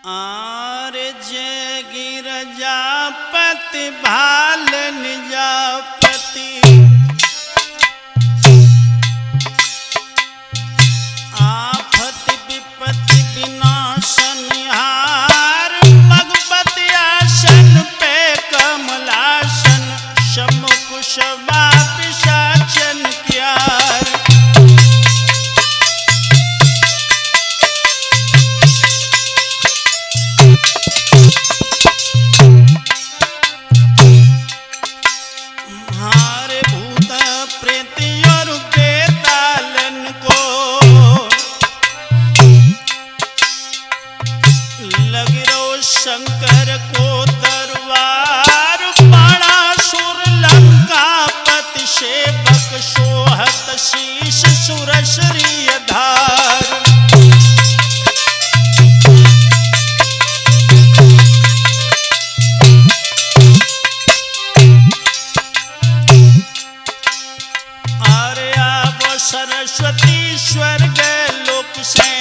Are जय गिरजापति भाल निजापति आफत विपत्ति विनाशनहार मगपति आसन पे कमलासन शमुख शबा पिशाचन क्यार शंकर को दरबार बाणासुर लंकापति सेवक सोहत शीश सुरश्री धार अरे आवो सरस्वती स्वर्ग लोक से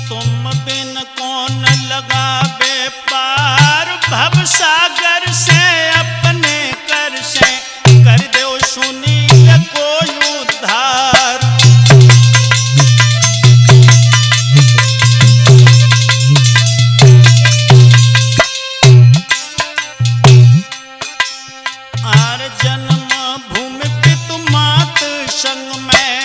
तुम बिन कौन लगावे पार भव सागर से अपने कर से कर दो सुनील कोई उद्धार आर जन्म भूमि पितु मात संग में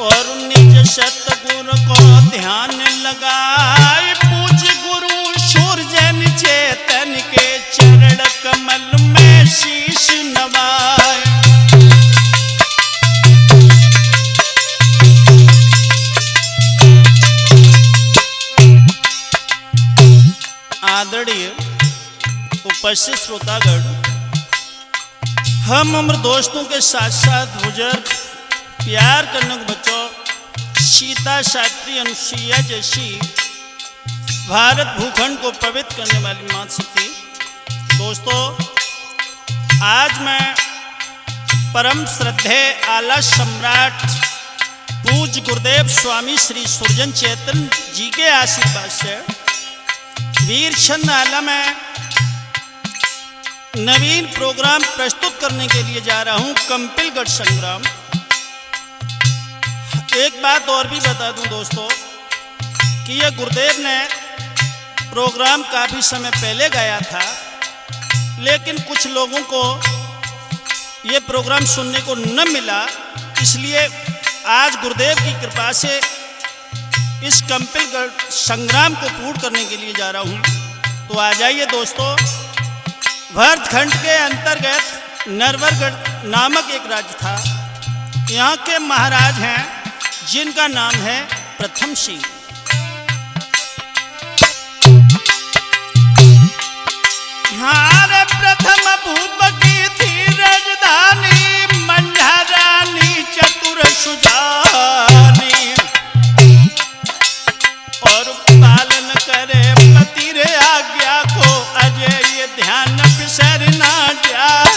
और निज सतगुरु को ध्यान लगाए पूज गुरु सूर्यन चेतन के चरण कमल में शीश नवाए आदरणीय उपस्थित श्रोतागण, हम उम्र दोस्तों के साथ साथ बुजुर्ग प्यार करने को बच्चों सीता सात्री अनुसुईया जैसी भारत भूखंड को पवित्र करने वाली मां शक्ति दोस्तों, आज मैं परम श्रद्धेय आला सम्राट पूज्य गुरुदेव स्वामी श्री सुरजन चेतन जी के आशीर्वाद से वीरचंद आला में नवीन प्रोग्राम प्रस्तुत करने के लिए जा रहा हूं, कंपिलगढ़ संग्राम। एक बात और भी बता दूं दोस्तों कि यह गुरुदेव ने प्रोग्राम काफ़ी समय पहले गाया था, लेकिन कुछ लोगों को यह प्रोग्राम सुनने को न मिला, इसलिए आज गुरुदेव की कृपा से इस कंपिलगढ़ संग्राम को पूर्ण करने के लिए जा रहा हूं। तो आ जाइए दोस्तों, भरतखंड के अंतर्गत नरवरगढ़ नामक एक राज्य था। यहाँ के महाराज हैं जिनका नाम है प्रथम सिंह। प्रथम भूप की थी राजधानी मंझारानी चतुर सुजानी और पालन करे पति रे आज्ञा को अजय ये ध्यान बिसर ना जाए।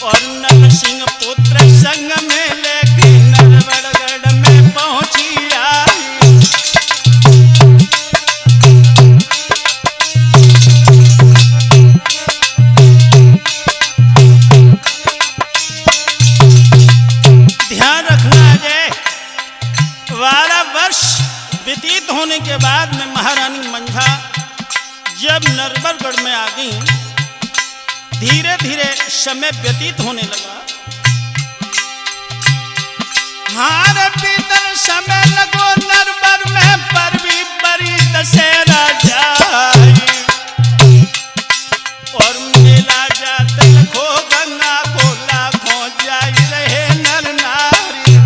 और नरसिंह पुत्र संग में लेके नरवरगढ़ में पहुंची आई। ध्यान रखना है, 12 वर्ष व्यतीत होने के बाद में महारानी मंझा जब नरवरगढ़ में आ गई, धीरे धीरे समय व्यतीत होने लगा। हार भीतर समय लगो नरवर में परवी बरी दशहरा जाई। और मेला जात लखो गंगा को लाखों जाई रहे नर नारी।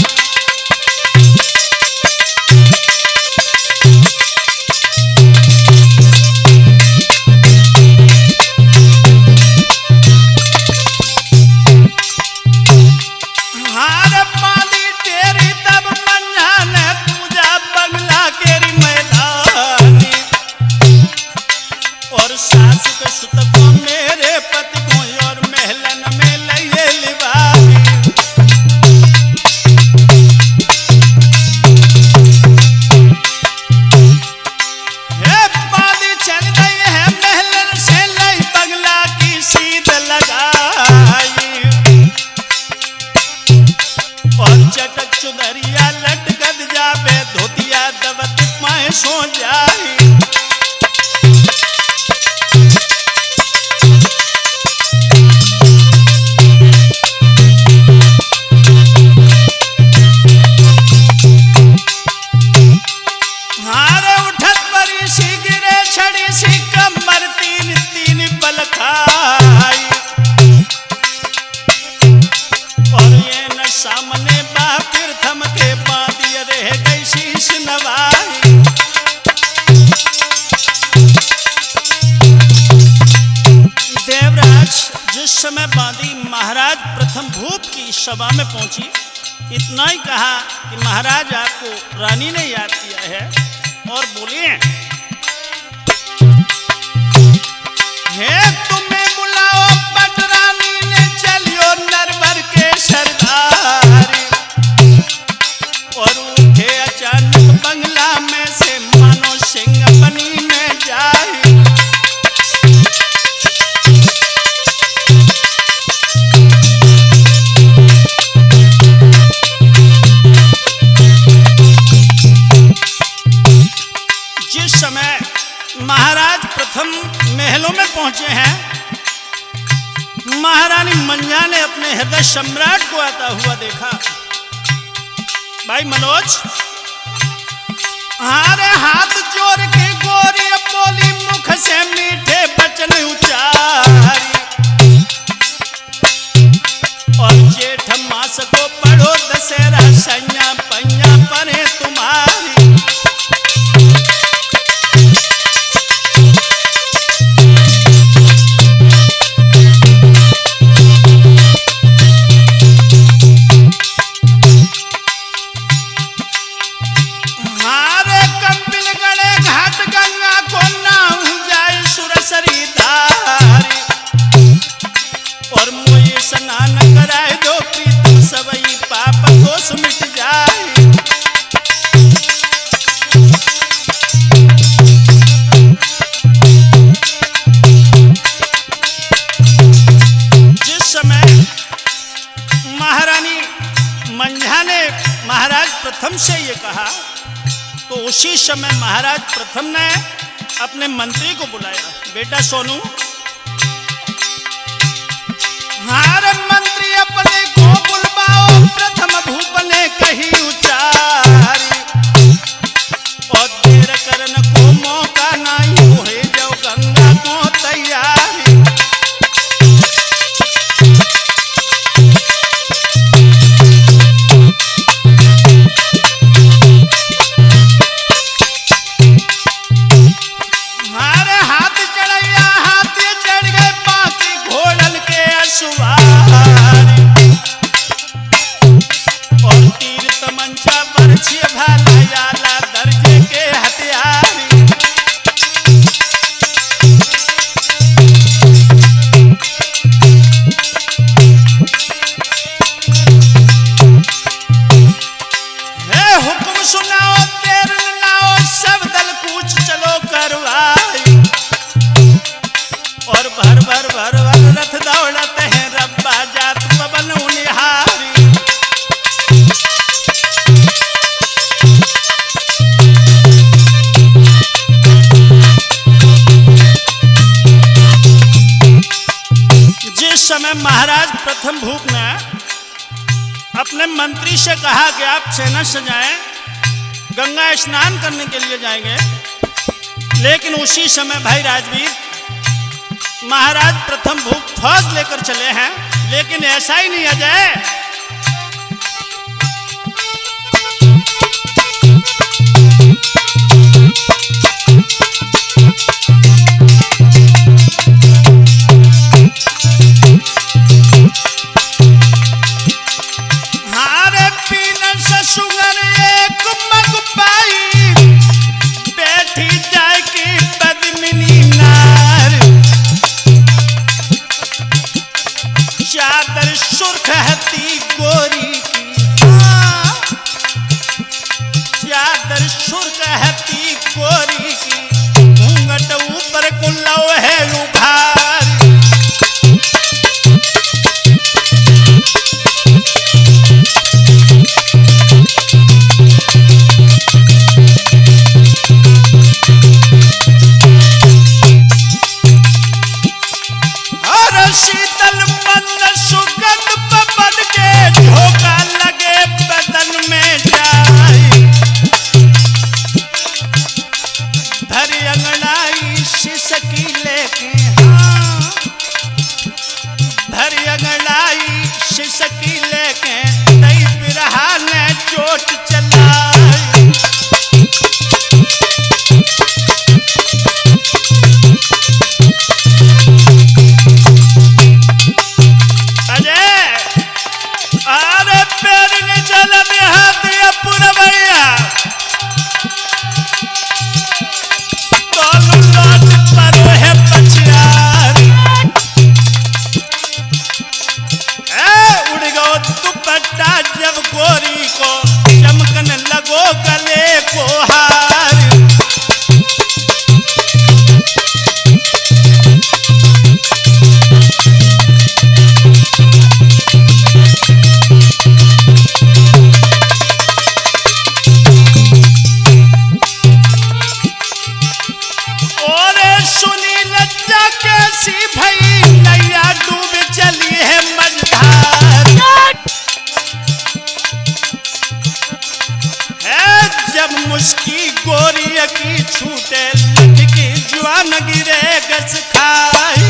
महाराज प्रथम भूप की सभा में पहुंची, इतना ही कहा कि महाराज आपको रानी ने याद किया है और बोले, हे तुम्हें बुलाओ पट रानी ने चलियो नरवर के सरदार। और उठे अचानक बंगला में से मानो सिंह बनी में जाए। समय महाराज प्रथम महलों में पहुंचे हैं, महारानी मंझा ने अपने हृदय सम्राट को आता हुआ देखा। भाई मनोज, हारे हाथ जोड़ के गोरी बोली, मुख से मीठे वचन उचारी। और जेठ मास को पढ़ो दशहरा सैया पैया परे तुम्हारी। और मुझे स्नान कराए दो प्रीतम सबई पाप दोष मिट जाए। जिस समय महारानी मंझा ने महाराज प्रथम से ये कहा, तो उसी समय महाराज प्रथम ने अपने मंत्री को बुलाया। बेटा सोनू, हार मंत्री अपने को बुलवाओ, प्रथम भूप ने कही उचारी। और देर करन को मौका नहीं, हुए जाओ गंगा को तैयारी। हार हाथ चढ़ैया, हाथ चढ़ गए बाकी घोड़न के अश्वा। प्रथम भूप ने अपने मंत्री से कहा कि आप सेना सजाएं, गंगा स्नान करने के लिए जाएंगे। लेकिन उसी समय भाई राजवीर महाराज प्रथम भूप फौज लेकर चले हैं। लेकिन ऐसा ही नहीं अजय, मुस्की गोरी की छूटे लटकी जुआन गिरे गस खाई।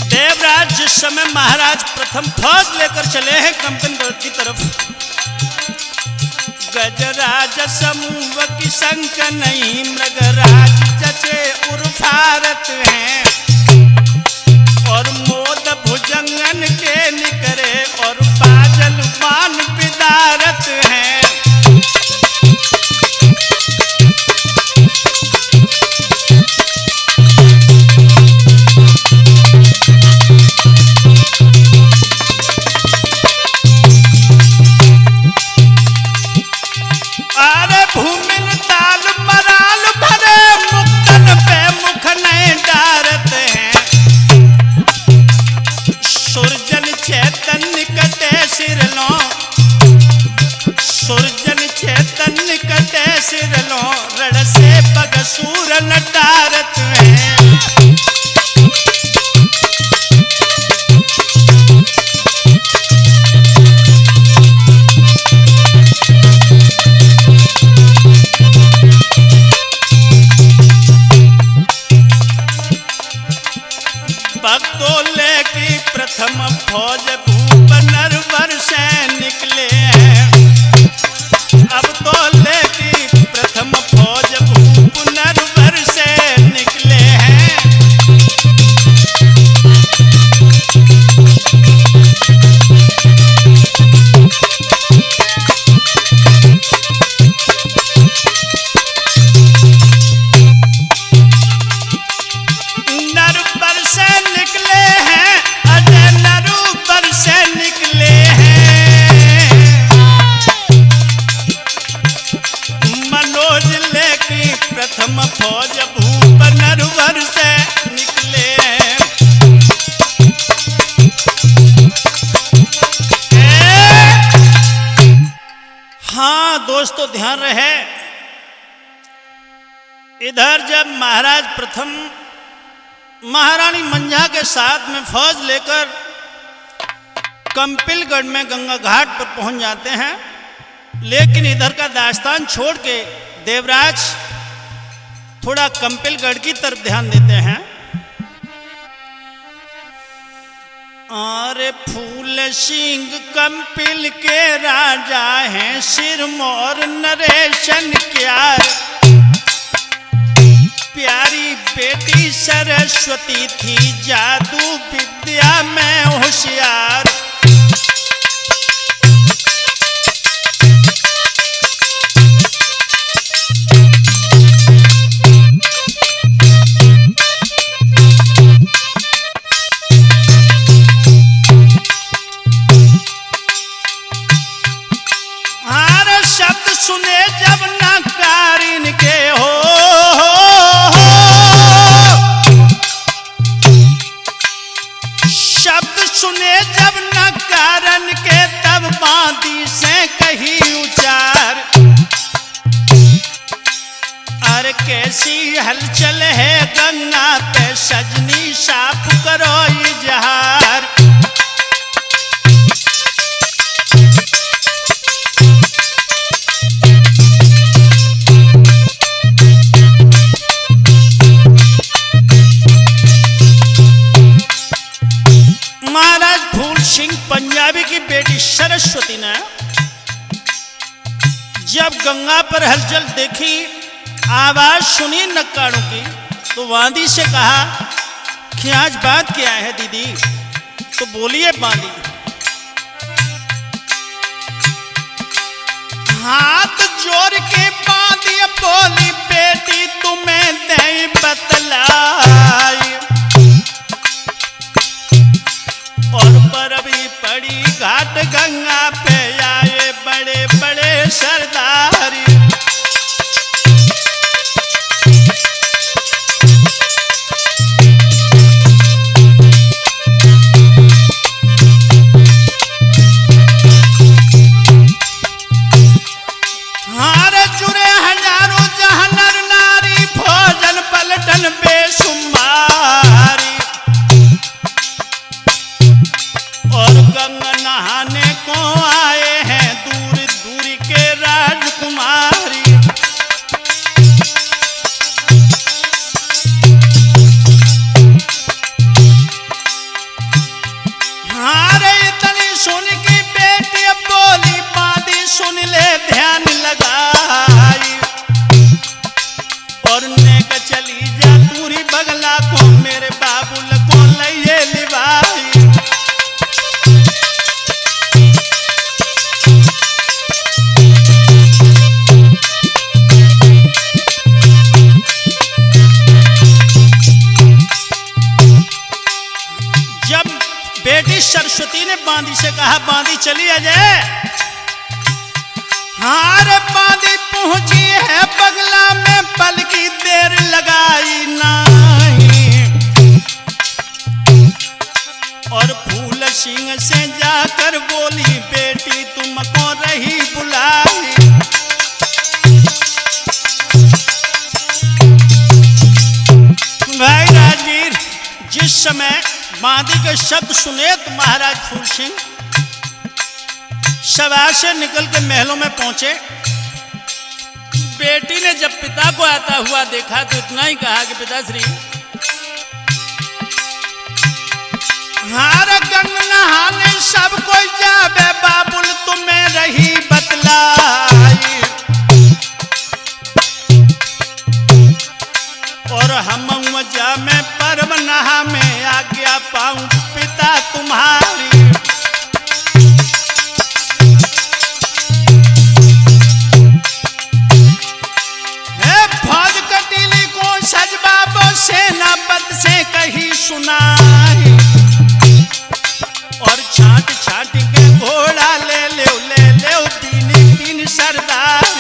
देवराज जिस समय महाराज प्रथम फौज लेकर चले हैं कंपनगढ़ की तरफ, गजराज समूह की संक नहीं मृगराज जचे उर्फारत हैं, और मोद भुजंगन के निकरे और बाजल मान पिदारत हैं। अरे भूमिन ताल मराल भरे मुक्तन पे मुख नहीं डारत हैं, सुरजन चैतन्य कटे सिरलो, सुरजन चैतन्य कटे सिरलो, रण से बगसूर नटारत हैं। भक्तोले की प्रथम फौज भूप नरवर से निकले हैं, अब तोले की प्रथम फौज भूप नरवर से निकले हैं। नरवर से निकले हैं, अजय नरूपर से निकले हैं, मनोज लेकी प्रथम फौज भूप नरवर से निकले हैं। हाँ दोस्तों ध्यान रहे, इधर जब महाराज प्रथम महारानी मंझा के साथ में फौज लेकर कंपिलगढ़ में गंगा घाट पर पहुंच जाते हैं, लेकिन इधर का दास्तान छोड़ के देवराज थोड़ा कंपिलगढ़ की तरफ ध्यान देते हैं। अरे फूल सिंह कंपिल के राजा हैं, सिरमौर नरेशन क्यार, प्यारी बेटी सरस्वती थी, जादू विद्या में होशियार। सुने जब नकारिन के हो, शब्द सुने जब नकारन के, तब बांदी से कही उचार। अरे कैसी हलचल है गंगा पे, सजनी साफ करो इजहार। महाराज फूल सिंह पंजाबी की बेटी सरस्वती ने जब गंगा पर हलचल देखी, आवाज सुनी नक्कारों की, तो वांदी से कहा कि आज बात क्या है दीदी? तो बोलिए बांदी। हाथ जोड़ के बांदी बोली, बेटी तुम्हें दे बतलाई, और बरबी पड़ी घाट गंगा पे, आए बड़े बड़े सरदारी। हार जुरे हजारों जहां नर नारी, भोजन पलटन बेशुमारी, और गंगा नहाने को आए हैं दूर दूर के राजकुमारी। हारे इतनी सुन की बेटी बोली, बांदी सुन ले ध्यान लगाई, और नेक चली जा दूरी बगला को, मेरे बाबुल को लइए लिवाई। बेटी सरस्वती ने बांदी से कहा, बांदी चली अजय। हार बांदी पहुंची है बगला में, पल की देर लगाई नहीं, और फूल सिंह से जाकर बोली, बेटी तुमको रही बुलाई। भाई राजवीर, जिस समय बांदी के शब्द सुने तो महाराज फूल सिंह सभा से निकल के महलों में पहुंचे। बेटी ने जब पिता को आता हुआ देखा तो इतना ही कहा कि पिताश्री, हार गंग नहाने सब कोई जावे, बाबुल तुम्हें रही बतलाई, और हम जा में पर्व नहा में आज्ञा पाऊं पिता तुम्हारी। हे फौज कटीली को सजबाबो, सेनापत से कही सुनाई, और छाट छाट के घोड़ा ले ले तीन तीन सरदारी।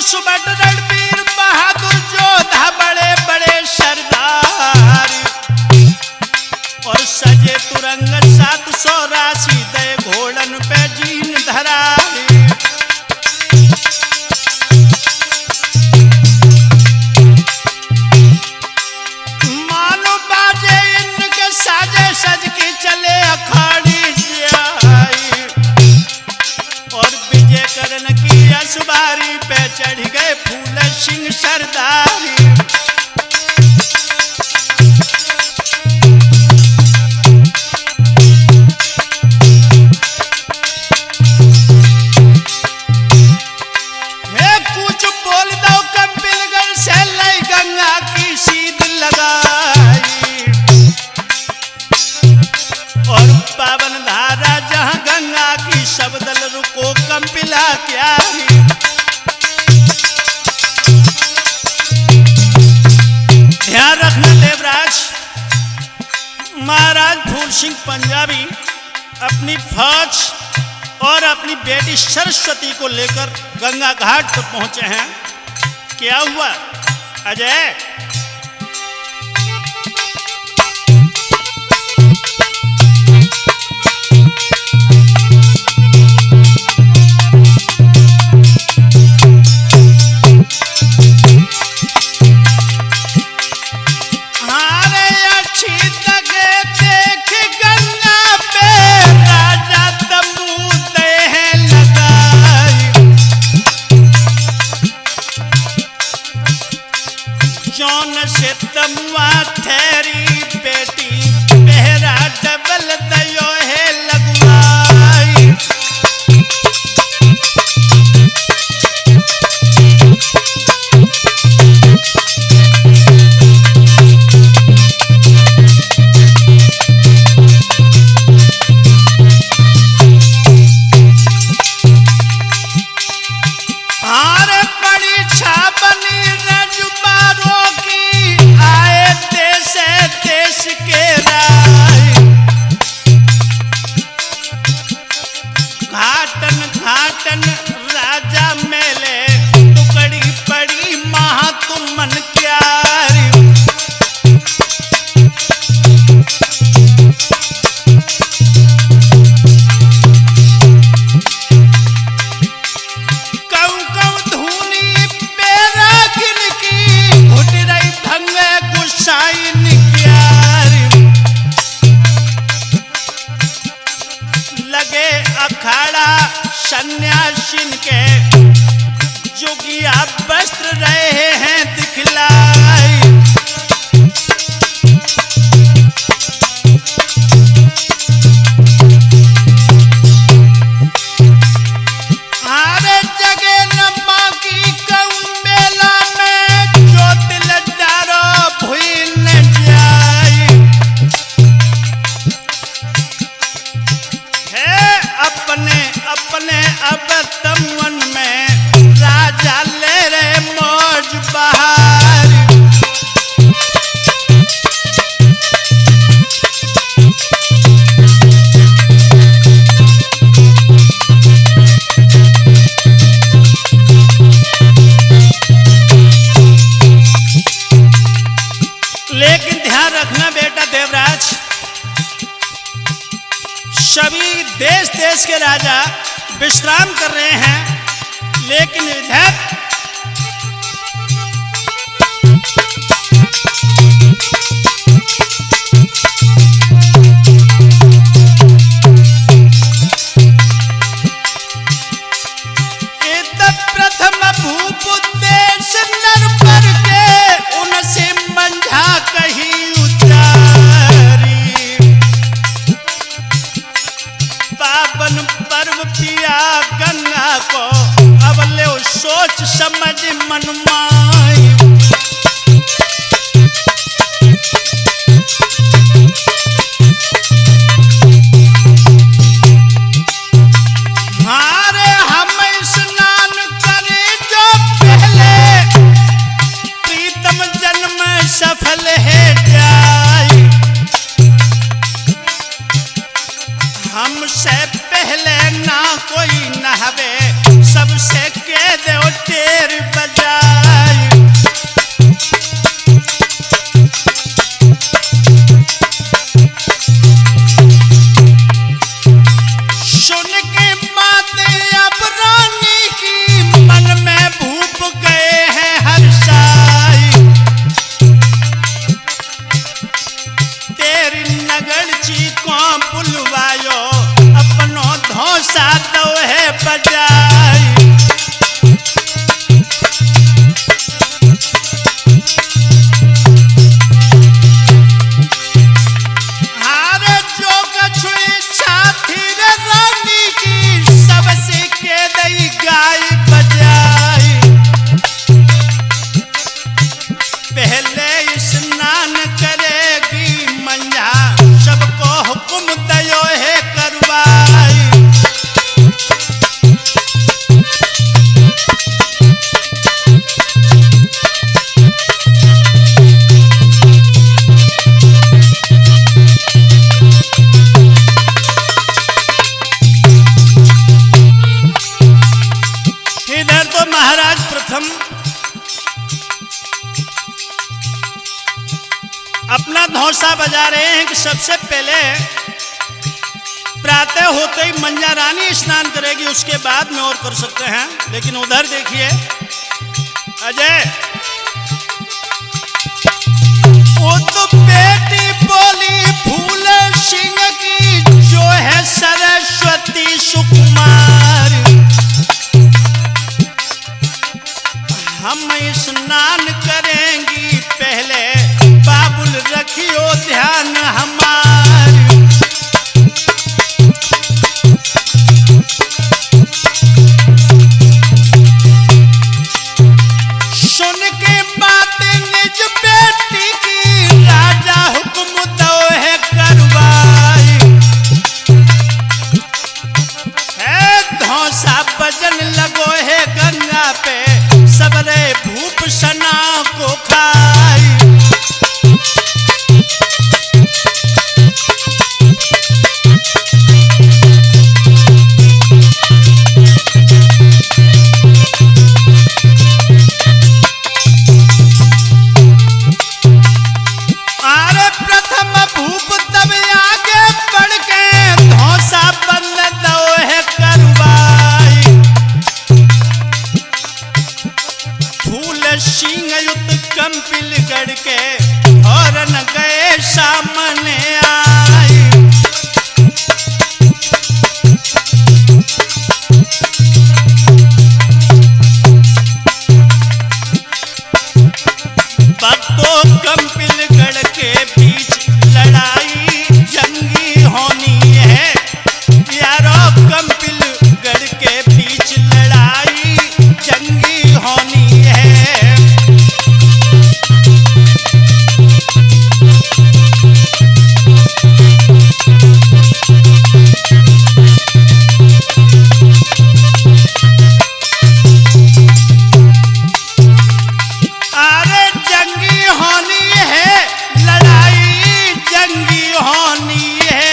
सुबट रणबीर बहादुर जोधा बड़े महाराज फूल सिंह पंजाबी अपनी फौज और अपनी बेटी सरस्वती को लेकर गंगा घाट पर पहुंचे हैं। क्या हुआ अजय? जौन से तमुआ ठहरी बेटी पहरा डबल दयो है लगवाई। आरे बड़ी छाबनी रजुबारो आए देश देश के राय। घाटन घाटन राजा मेले टुकड़ी पड़ी महा तुमन क्यारी। लगे अखाड़ा सन्यासीन के जोगिया वस्त्र रहे हैं दिखलाई। आरे जगे नम्मा की कौन मेला में जो दिल डारो भूल न जाए। अपने अपने अब तमन में राजा ले रहे मौज बहार। लेकिन ध्यान रखना बेटा देवराज, सभी देश देश के राजा विश्राम कर रहे हैं, लेकिन इधर प्रथम भूप देश नर पर के उनसे मंझा कही उतारी। पावन पर्व पिया गंगा को अब ले सोच समझ मन माई। हारे हम स्नान करें जो पहले प्रीतम जन्म सफल है जाए। हमसे पहले ना कोई नहावे सबसे कह दो टेर बजाए। सुन के बात अब रानी की मन में भूप गए हैं हर साई। तेरी नगर ची को बुलवायो अपनो धोसा दो है बजाई। हारे जो कछु इच्छा थी रानी की सबसे के दई गाय बजाई। पहले स्नान करेगी मंझा सबको हुक्म दयो है करवाई। अपना धौंसा बजा रहे हैं कि सबसे पहले प्रातः होते ही मंजा रानी स्नान करेगी, उसके बाद में और कर सकते हैं। लेकिन उधर देखिए अजय, वो तो बेटी बोली फूल सिंह की, जो है सरस्वती सुकुमार। हम स्नान करेंगी पहले, बाबुल रखियो ध्यान हमार। सुन के बात निज बेटी की, राजा हुक्म दो है करवाई। है धौंसा बजन लगो है गंगा पे, सबरे भूप सना को खाई। अरे प्रथम भूप तब आगे बढ़ के, धौंसा बंद दो है करवाई। फूल सिंह युत कंपिल गढ़ के, और न गए सामने आई। भक्तों कंपिल गढ़ के बीच लड़ाई जंगी होनी है। यारों कंपिल गढ़ के बीच लड़ाई जंगी होनी है। अरे जंगी होनी है, लड़ाई जंगी होनी है।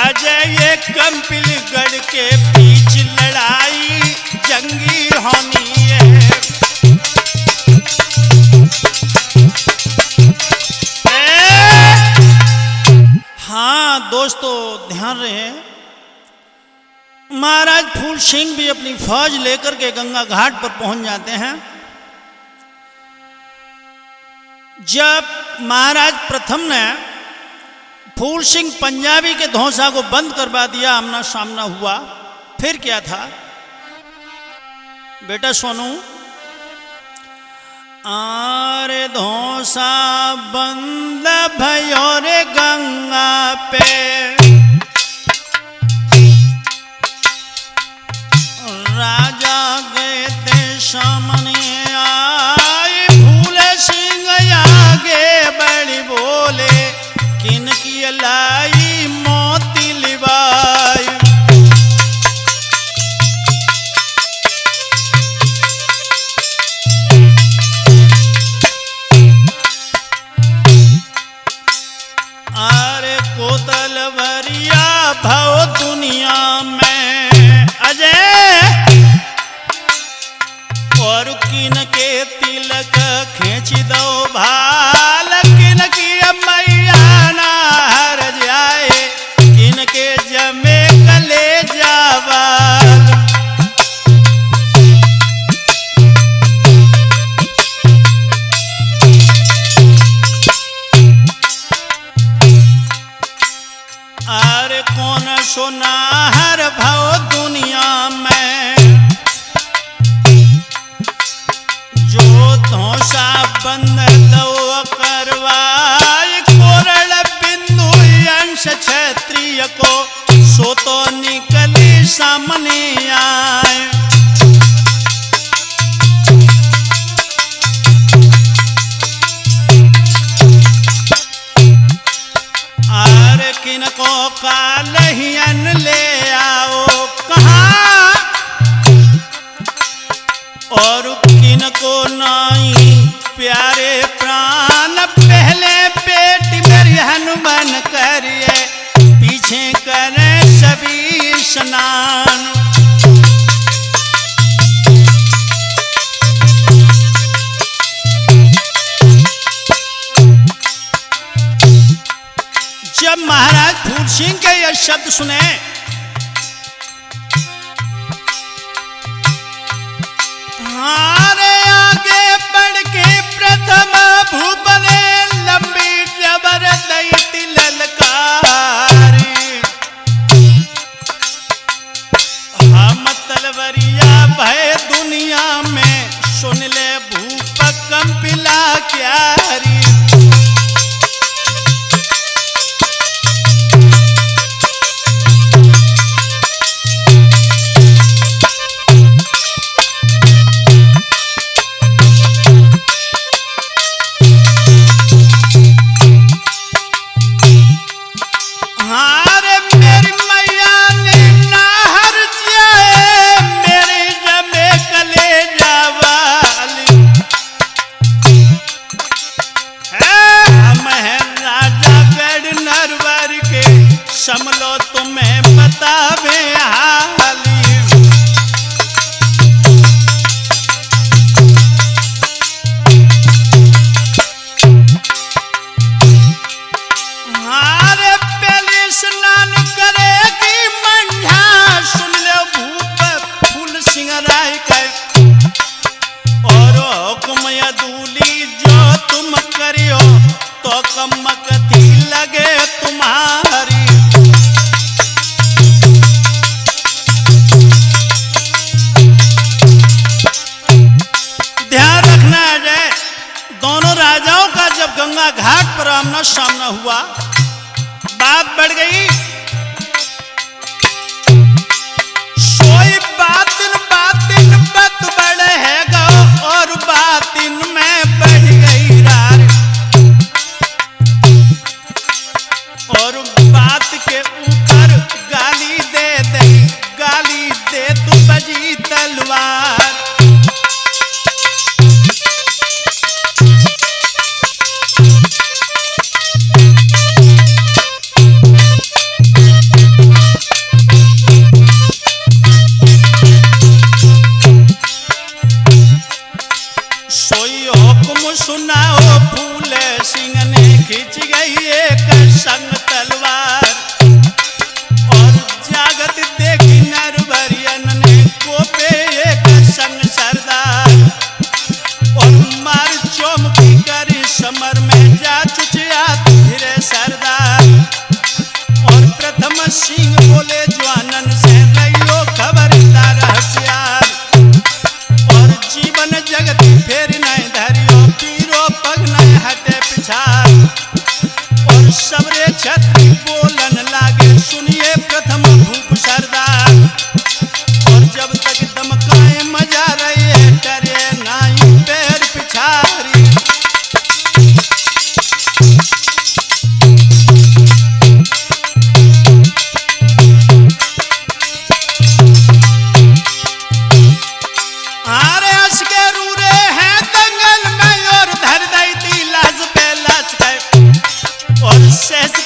अजय ये कंपिलगढ़ के बीच लड़ाई जंगी होनी है। हाँ दोस्तों ध्यान रहे, महाराज फूल सिंह भी अपनी फौज लेकर के गंगा घाट पर पहुंच जाते हैं। जब महाराज प्रथम ने फूल सिंह पंजाबी के धौंसा को बंद करवा दिया, आमना सामना हुआ, फिर क्या था बेटा सोनू? आरे धौंसा बंद भयो रे गंगा पे, राजा गए थे सामने आए। फूल सिंह आगे बड़ी बोले, किन की लाई मोती लिबाई। अरे कोतल भरिया भव दुनिया में अजय, और किन के तिलक खींच दो भाल। किन की मैया ना हर जाए, किन के जमे कले जावाल। अरे कौन सोनाहर भव दुनिया में, जो धौंसा बंद दो करवाए। कोरल बिंदु अंश क्षत्रिय को, सो तो निकली सामने आए। अरे किनको काल ही अन ले आओ कहाँ, और किनको नहीं प्यारे प्राण। पहले बेटी मेरी हनुमान करिए, पीछे करें सभी स्नान। शब्द सुने। हारे आगे बढ़ के प्रथम भूपने लंबी जबर दैती ललकारी। हम तलवरिया भय दुनिया में सुन ले भूप कंपिला क्यारी। समलो तुम्हें बतावे हाली। हारे पहले स्नान करेगी मंझा सुन लो भूप फूल सिंह राय के। और हुक्म यदूली जो तुम करियो तो कमकती लगे तुम्हारी। दोनों राजाओं का जब गंगा घाट पर आमना सामना हुआ, बात बढ़ गई। सोई बातिन बातिन बत बढ़े है गो और बातिन में बढ़ गई रार। और बात के ऊपर गाली दे तू बजी तलवार। सुनाओ फूल सिंह ने खींच गई एक संग तलवार। और जागत देखी नरवरियन ने कोपे एक संग सरदार। और मार चौमकी करी समर में जा चुचिया धीरे सरदार। और प्रथम सिंह बोले जवानन से रहियो खबरदार होशियार। और जीवन जगती फेर नहीं धरियो पीरो पग नहीं हटे पिछाड़। और सबरे छत्री बोलन लागे सुनिए प्रथम भूप सरदार। और जब तक दमकाए मजा रही है डरे नहीं पैर पिछारी।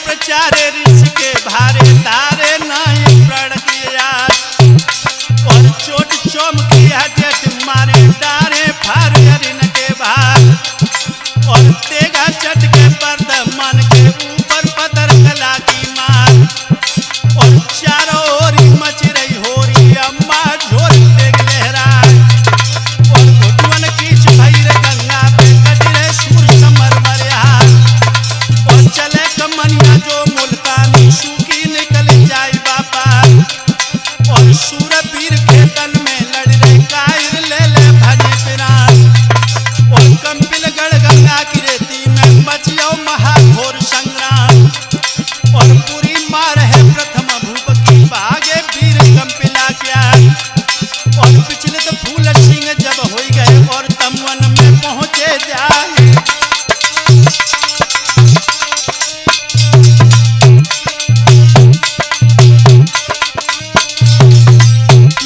प्रचारे ऋष के भारे तारे नहीं प्रण किया। और चोट चोम की हट मारे डारे फार हरिन के भार। और तेगा चट के पर्द मन के ऊपर पत्थर कला की मार। और चारों ओर मच रही होरी अम्मा झोर तेग लहरा। और घुटवन कीच भैर गंगा पे कटरे सूर समर मरियार। और चले कमनिया जो मुल्तानी सूखी निकल जाए बापा। और सूरपीर के तन में लड़ रहे कायर ले ले भजे पिरान। और कंपिलगढ़ गंगा की रेती में मचियो महाघोर संग्राम। और पूरी मार है प्रथम भूप की भागे वीर कंपिला क्या। और विचलित फूल सिंह जब हो गए और तमवन में पहुंचे जाए।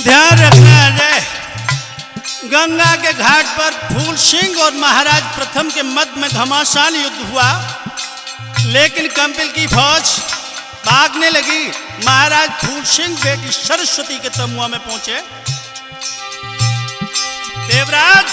ध्यान रखना है, गंगा के घाट पर फूल सिंह और महाराज प्रथम के मध्य में घमासान युद्ध हुआ। लेकिन कंपिल की फौज भागने लगी। महाराज फूल सिंह बेटी सरस्वती के तमुआ में पहुंचे। देवराज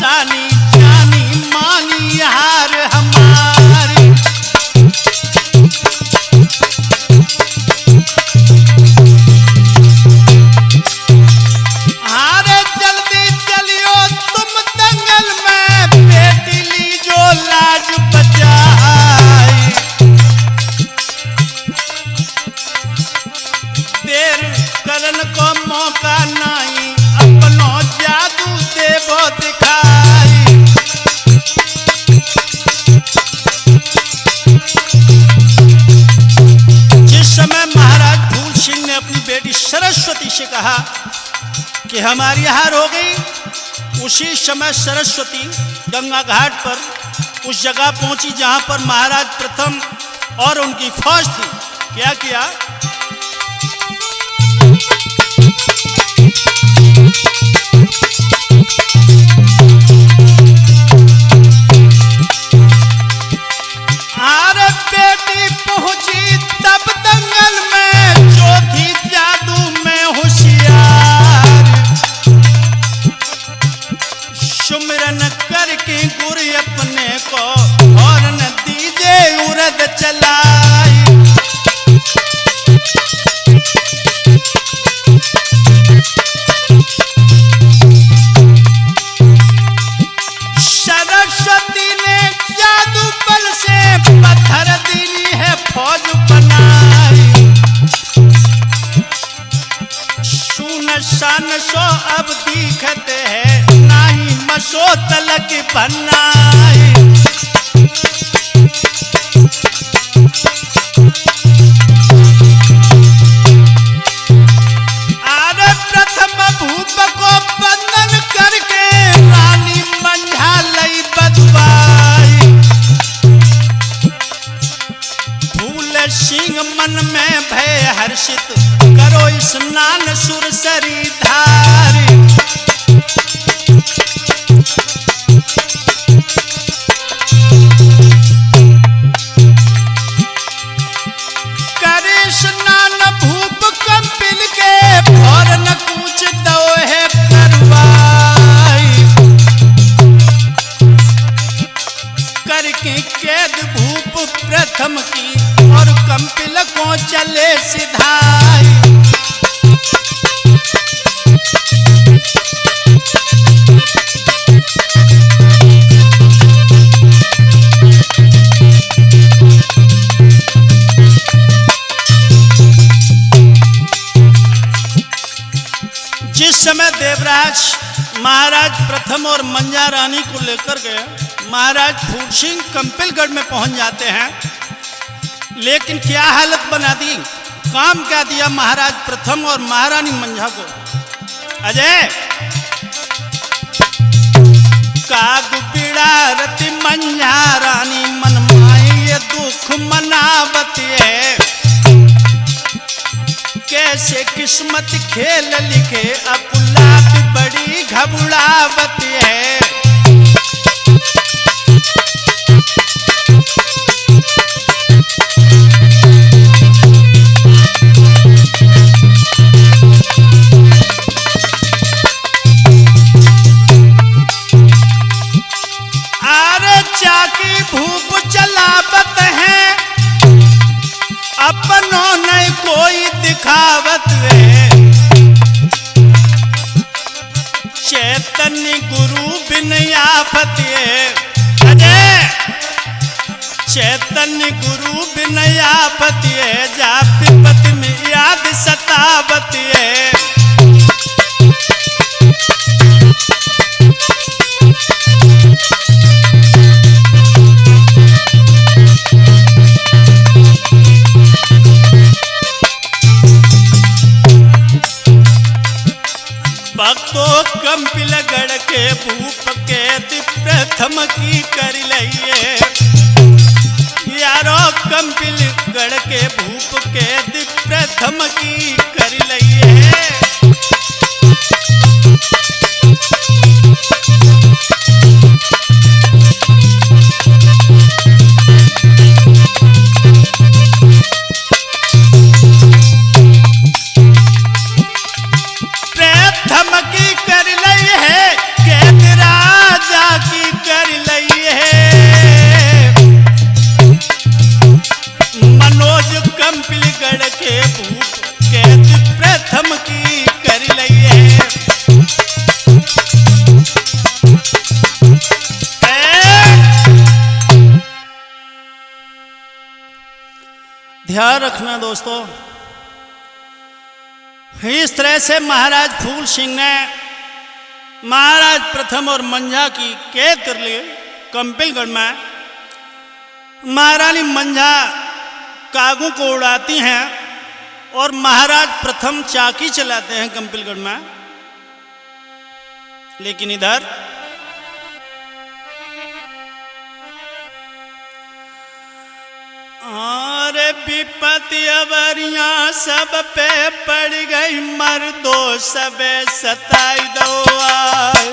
परेशानी जानी मानी हार हमारी। हारे जल्दी चलियो तुम दंगल में, बेटी लीजो लाज बचाई। देर करन को मौका नहीं, अपनो जादू देवो दिखाई। जिस समय महाराज फूल सिंह ने अपनी बेटी सरस्वती से कहा कि हमारी हार हो गई, उसी समय सरस्वती गंगा घाट पर उस जगह पहुंची जहां पर महाराज प्रथम और उनकी फौज थी। क्या किया? अरे बेटी पहुंची तब दंगल में, जो थी जादू में होशियार। सुमिरन करके गुरु अपने को और न दीजे उरद चलाई। सरस्वती ने जादू बल से पत्थर दीनी है फौज बनाई। सुन सन सो अब दिखते है, नाही मसो तलक बनाई। अरे प्रथम भूप को बंधन करके रानी मंझा लई बदवाई। फूल सिंह मन में भय हर्षित, करो स्नान सुरसरी धारी। करे स्नान भूप कंपिल के, फौरन कूच दो है करवाई। करके कैद भूप प्रथम की, और कंपिल को चले सिधाई। जिस समय देवराज महाराज प्रथम और मंजा रानी को लेकर गए, महाराज फूल सिंह कंपिलगढ़ में पहुंच जाते हैं। लेकिन क्या हालत बना दी, काम क्या दिया महाराज प्रथम और महारानी मंझा को। अजय काग बिड़ारती मंझा रानी, मन माई ये दुख मनावती है। कैसे किस्मत खेल लिखे, अपुलात बड़ी घबरावती है। अरे चाकी भूप चलावत है, अपनों नहीं कोई दिखावत है। चैतन्य गुरु बिन आफत है। अजय चैतन्य गुरु बिन आफत है, जा विपत में याद सतावत है। भक्तों कंपिलगढ़ के भूप के प्रथम की कर लइए। यारो कंपिलगढ़ के भूप के प्रथम की कर लइए। प्रथम की कर लई है कैद राजा ध्यान रखना दोस्तों, इस तरह से महाराज फूल सिंह ने महाराज प्रथम और मंझा की कैद कर ली कंपिलगढ़ में। महारानी मंझा कागों को उड़ाती हैं और महाराज प्रथम चाकी चलाते हैं कंपिलगढ़ में। लेकिन इधर अरे विपत्ति अवरियां सब पे पड़ गई, मर्दो सबे सताई दो आए।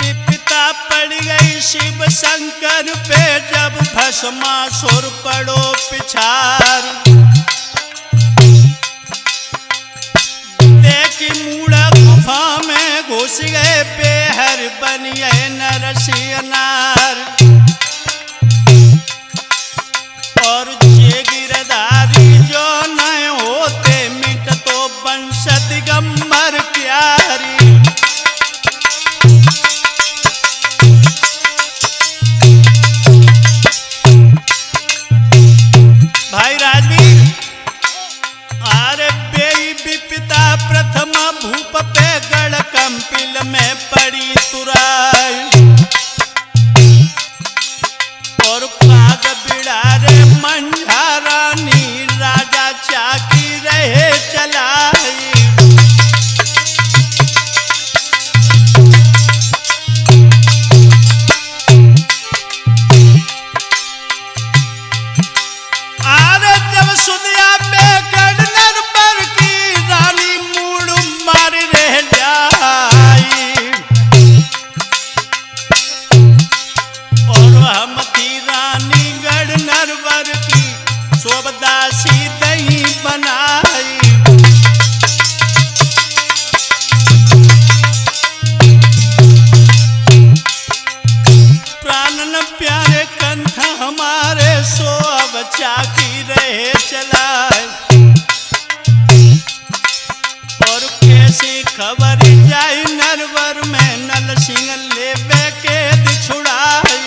विपत्ता पड़ गई शिव शंकर पे, जब भस्मासुर पड़ो पिछार। देखी मूड़ा गुफा में घुस गए, बेहर बनिए नरसिंह नार। और जे गिरधारी जो न होते, मिट तो वंश दिगंबर प्यारी। भाई राजवीर, अरे बेई विपिता प्रथम भूप पे गढ़ कंपिल में पड़ी तुराई। और काग बिड़ारे मंझा रानी, राजा चाकी रहे चलाई। अरे जब सुदिया में गढ़ नरबर की, रानी मूड़ मार रह जाई। और हम थी रानी गढ़ नरवर की, सोबदासी दही बनाई। प्राणन प्यारे कंठ हमारे, सो अब चाकी रहे चलाए। और कैसी खबर जाई नरवर में, नल सिंह लेवे कैद छुड़ाई।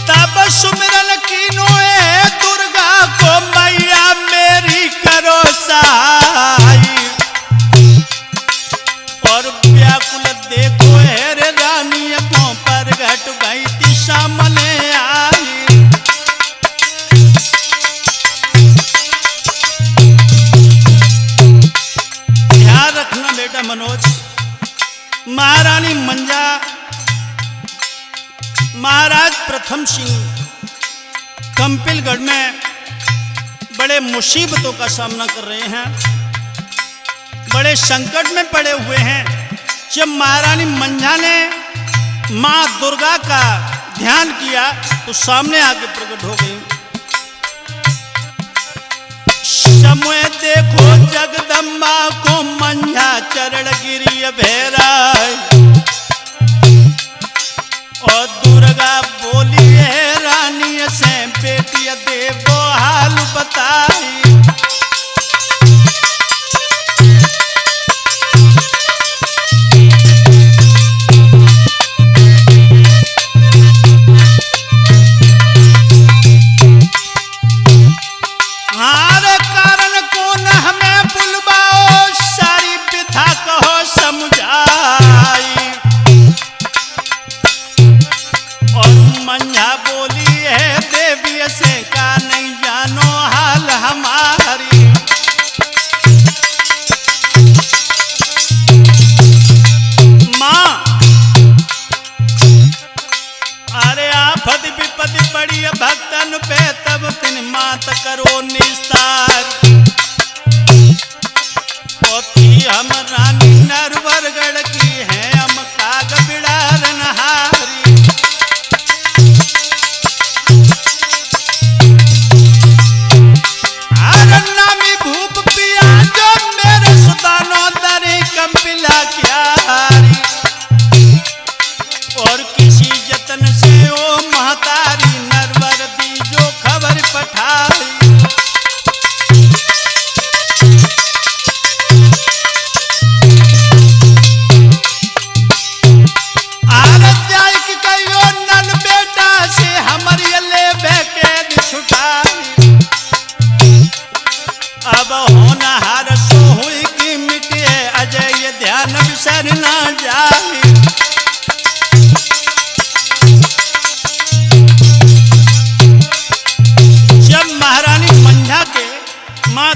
तब सुमिरन कीनो है दुर्गा को, मैया मेरी करो सहाय। और व्याकुल देखो है रे रानी, को पर घट गई थी सामने आई। ध्यान रखना बेटा मनोज, महारानी मंझा महाराज प्रथम सिंह कंपिलगढ़ में बड़े मुसीबतों का सामना कर रहे हैं, बड़े संकट में पड़े हुए हैं। जब महारानी मंझा ने मां दुर्गा का ध्यान किया तो सामने आके प्रकट हो गई। समय देखो जगदम्बा को, मंझा चरण गिरी भैराई। और दुर्गा बोली है रानी से, बेटी देवो हाल बताई। हारे कारण कौन हमें बुलवाओ, सारी विधा कहो समझाई। और मंझा बोली है देवी से, का नहीं जानो हाल हमारी। माँ अरे आफत विपत्ति पड़ी भक्तन पे, तब तिन मात करो निस्तार। पोती हम रानी नरवरगढ़ की है, हम काग बिड़ारन हारी। नामी भूप पिया जो मेरे सुदानो दरी कंपिला क्यारी। और किसी जतन से ओ महतारी, नरवर दी जो खबर पठाई।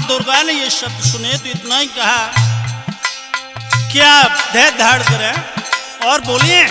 दुर्गा ने ये शब्द सुने तो इतना ही कहा, क्या धैर्य धारण करें और बोलिए।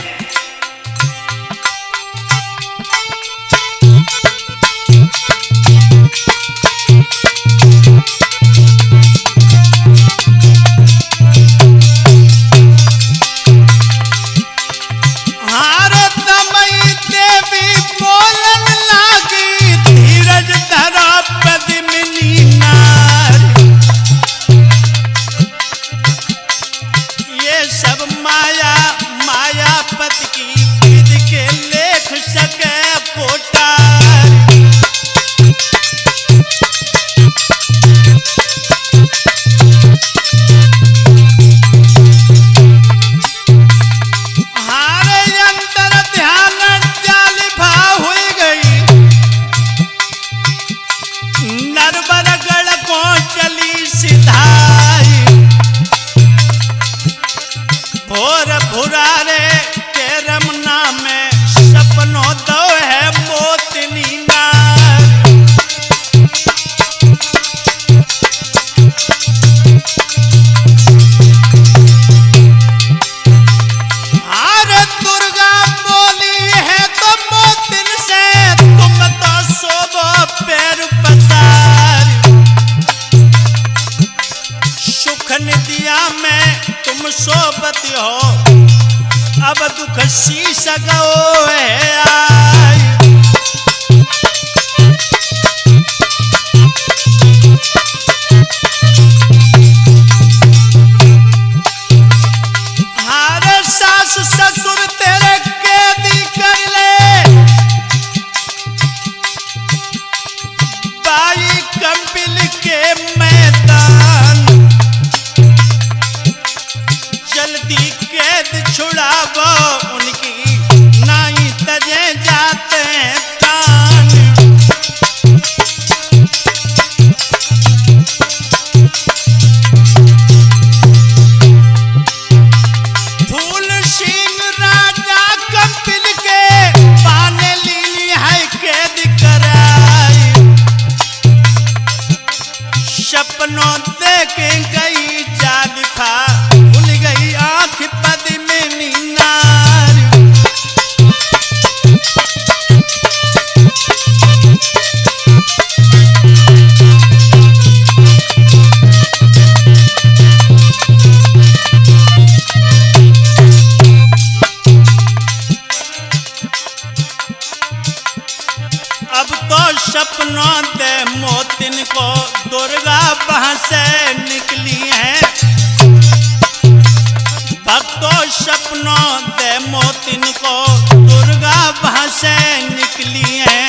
सोबती हो अब दुख शीश गो आई। हारे सास ससुर तेरे कैदी कर ले, बाई कंपिल के मैदान जल्दी कैद छुड़ावो उनकी, नाई तजे जाते हैं प्राण। फूल सिंह राजा कंपिल के पाने लीली है कैद कराई, सपनों देख गई जालिफा भूल गई आँख पद्मिनी नार। अब तो सपनों दे मोतिन को दुर्गा वहां से निकली है, भक्तों सपनों दे मोतिन को दुर्गा वहां से निकली है।